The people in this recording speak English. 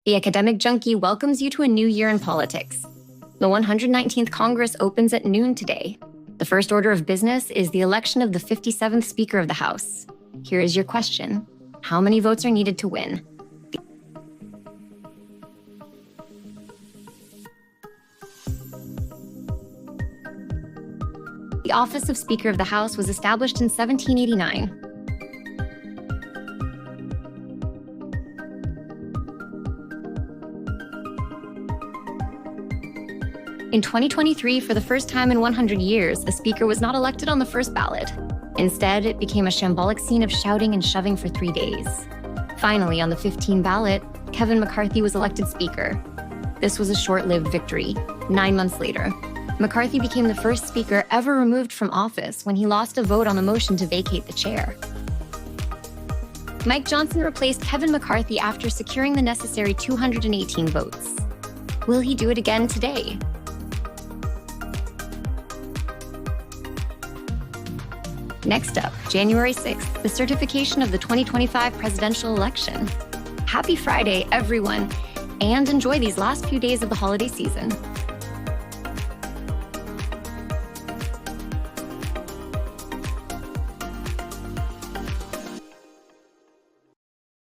The Academic Junkie welcomes you to a new year in politics. The 119th Congress opens at noon today. The first order of business is the election of the 57th Speaker of the House. Here is your question. How many votes are needed to win? The office of Speaker of the House was established in 1789. In 2023, for the first time in 100 years, the Speaker was not elected on the first ballot. Instead, it became a shambolic scene of shouting and shoving for 3 days. Finally, on the 15 ballot, Kevin McCarthy was elected Speaker. This was a short-lived victory. 9 months later, McCarthy became the first Speaker ever removed from office when he lost a vote on the motion to vacate the chair. Mike Johnson replaced Kevin McCarthy after securing the necessary 218 votes. Will he do it again today? Next up, January 6th, the certification of the 2025 presidential election. Happy Friday, everyone, and enjoy these last few days of the holiday season.